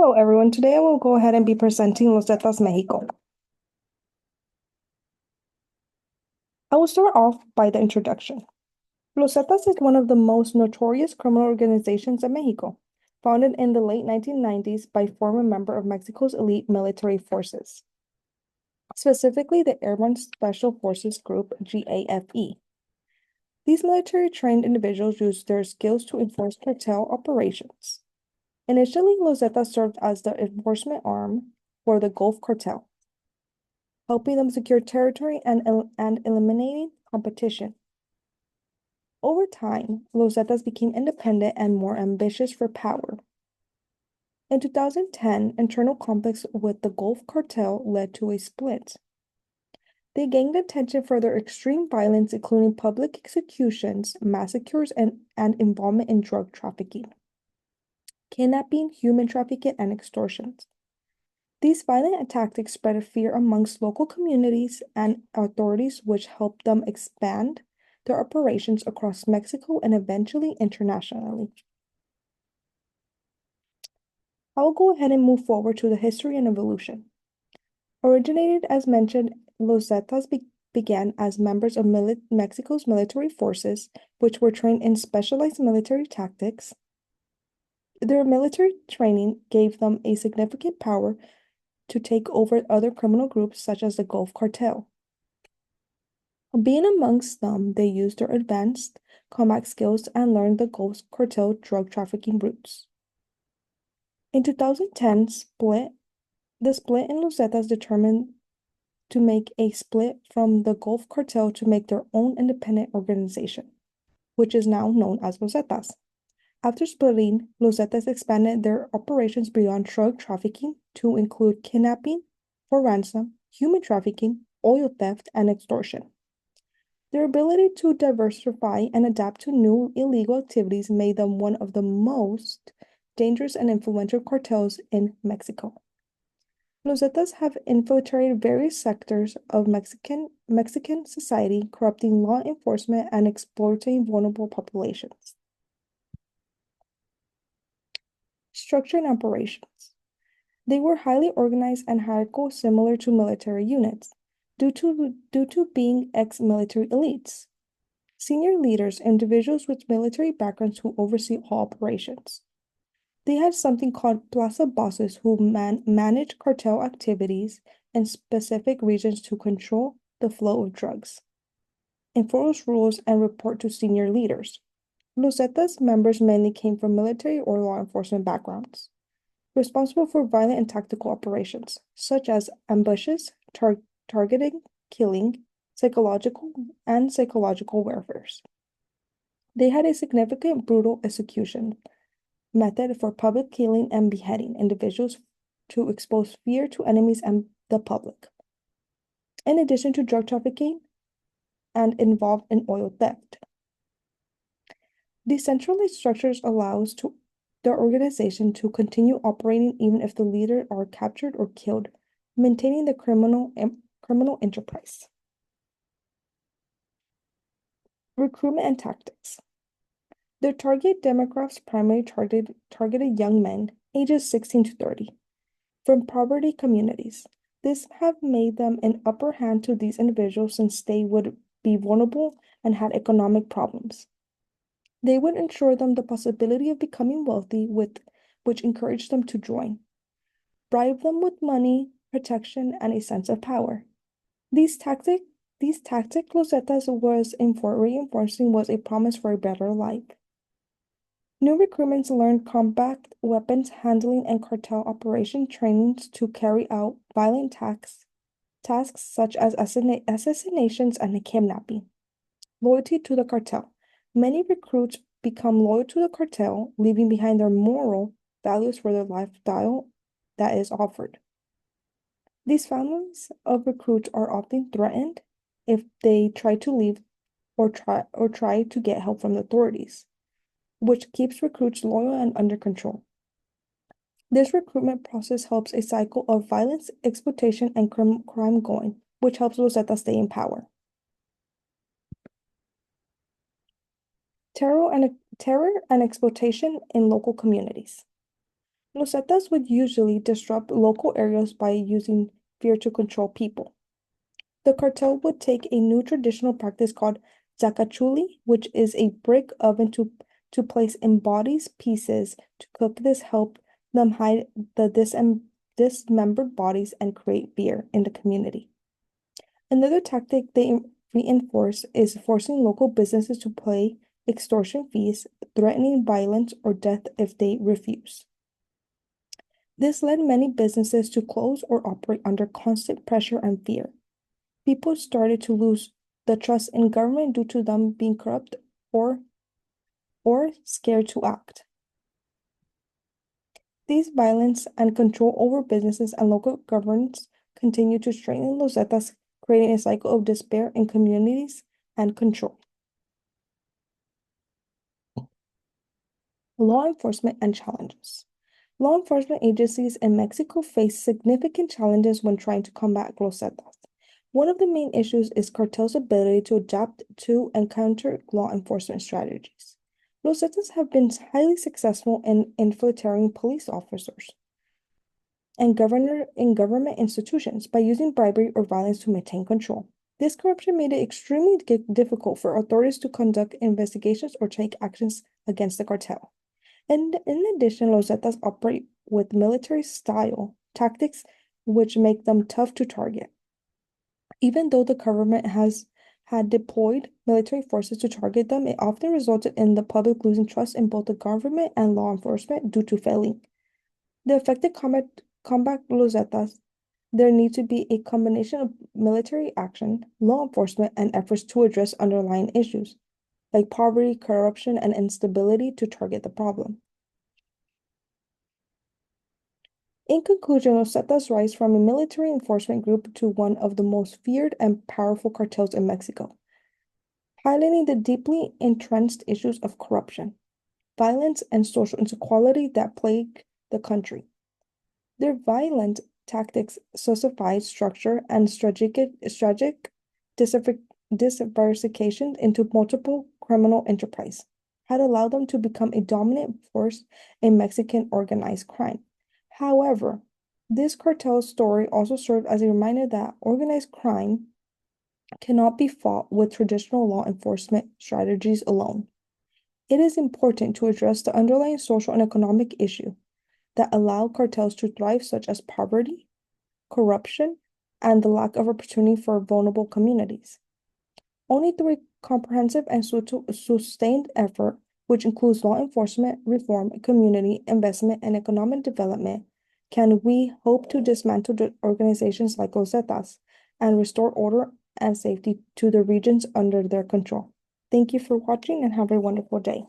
Hello, everyone. Today I will go ahead and be presenting Los Zetas Mexico. I will start off by the introduction. Los Zetas is one of the most notorious criminal organizations in Mexico, founded in the late 1990s by former member of Mexico's elite military forces, specifically the Airborne Special Forces Group, GAFE. These military-trained individuals used their skills to enforce cartel operations. Initially, Los Zetas served as the enforcement arm for the Gulf Cartel, helping them secure territory and eliminating competition. Over time, Los Zetas became independent and more ambitious for power. In 2010, internal conflicts with the Gulf Cartel led to a split. They gained attention for their extreme violence, including public executions, massacres, and involvement in drug trafficking, kidnapping, human trafficking, and extortions. These violent tactics spread fear amongst local communities and authorities, which helped them expand their operations across Mexico and eventually internationally. I will go ahead and move forward to the history and evolution. Originated as mentioned, Los Zetas began as members of Mexico's military forces, which were trained in specialized military tactics. Their military training gave them a significant power to take over other criminal groups such as the Gulf Cartel. Being amongst them, they used their advanced combat skills and learned the Gulf Cartel drug trafficking routes. In 2010, the split in Los Zetas determined to make a split from the Gulf Cartel to make their own independent organization, which is now known as Los Zetas. After splitting, Los Zetas expanded their operations beyond drug trafficking to include kidnapping for ransom, human trafficking, oil theft, and extortion. Their ability to diversify and adapt to new illegal activities made them one of the most dangerous and influential cartels in Mexico. Los Zetas have infiltrated various sectors of Mexican society, corrupting law enforcement and exploiting vulnerable populations. Structure and operations. They were highly organized and hierarchical, similar to military units, due to being ex-military elites. Senior leaders, individuals with military backgrounds who oversee all operations. They had something called plaza bosses who manage cartel activities in specific regions to control the flow of drugs, enforce rules, and report to senior leaders. Los Zetas members mainly came from military or law enforcement backgrounds, responsible for violent and tactical operations, such as ambushes, targeting, killing, psychological warfare. They had a significant brutal execution method for public killing and beheading individuals to expose fear to enemies and the public. In addition to drug trafficking and involved in oil theft. Decentralized structures allows their organization to continue operating even if the leaders are captured or killed, maintaining the criminal enterprise. Recruitment and tactics. Their target demographics primarily targeted young men, ages 16 to 30, from poverty communities. This have made them an upper hand to these individuals since they would be vulnerable and had economic problems. They would ensure them the possibility of becoming wealthy, which encouraged them to join, bribe them with money, protection, and a sense of power. These tactics Los Zetas was reinforcing was a promise for a better life. New recruitments learned combat weapons handling and cartel operation trainings to carry out violent tasks such as assassinations and kidnapping. Loyalty to the cartel. Many recruits become loyal to the cartel, leaving behind their moral values for their lifestyle that is offered. These families of recruits are often threatened if they try to leave or try to get help from the authorities, which keeps recruits loyal and under control. This recruitment process helps a cycle of violence, exploitation, and crime going, which helps Rosetta stay in power. Terror and exploitation in local communities. Los Zetas would usually disrupt local areas by using fear to control people. The cartel would take a new traditional practice called zacachuli, which is a brick oven to place in bodies pieces to cook. This helped them hide the dismembered bodies and create fear in the community. Another tactic they reinforce is forcing local businesses to pay extortion fees, threatening violence or death if they refuse. This led many businesses to close or operate under constant pressure and fear. People started to lose the trust in government due to them being corrupt or scared to act. These violence and control over businesses and local governments continue to strengthen Los Zetas, creating a cycle of despair in communities and control. Law enforcement and challenges. Law enforcement agencies in Mexico face significant challenges when trying to combat Los Zetas. One of the main issues is cartels' ability to adapt to and counter law enforcement strategies. Los Zetas have been highly successful in infiltrating police officers and government institutions by using bribery or violence to maintain control. This corruption made it extremely difficult for authorities to conduct investigations or take actions against the cartel. And in addition, Los Zetas operate with military-style tactics which make them tough to target. Even though the government had deployed military forces to target them, it often resulted in the public losing trust in both the government and law enforcement due to failing. The effective combat Los Zetas, there needs to be a combination of military action, law enforcement, and efforts to address underlying issues like poverty, corruption, and instability to target the problem. In conclusion, Los Zetas rise from a military enforcement group to one of the most feared and powerful cartels in Mexico, highlighting the deeply entrenched issues of corruption, violence, and social inequality that plague the country. Their violent tactics, socialized structure, and strategic diversification into multiple criminal enterprise had allowed them to become a dominant force in Mexican organized crime. However, this cartel story also served as a reminder that organized crime cannot be fought with traditional law enforcement strategies alone. It is important to address the underlying social and economic issue that allow cartels to thrive, such as poverty, corruption, and the lack of opportunity for vulnerable communities. Only through a comprehensive and sustained effort, which includes law enforcement, reform, community investment, and economic development, can we hope to dismantle the organizations like Los Zetas and restore order and safety to the regions under their control. Thank you for watching and have a wonderful day.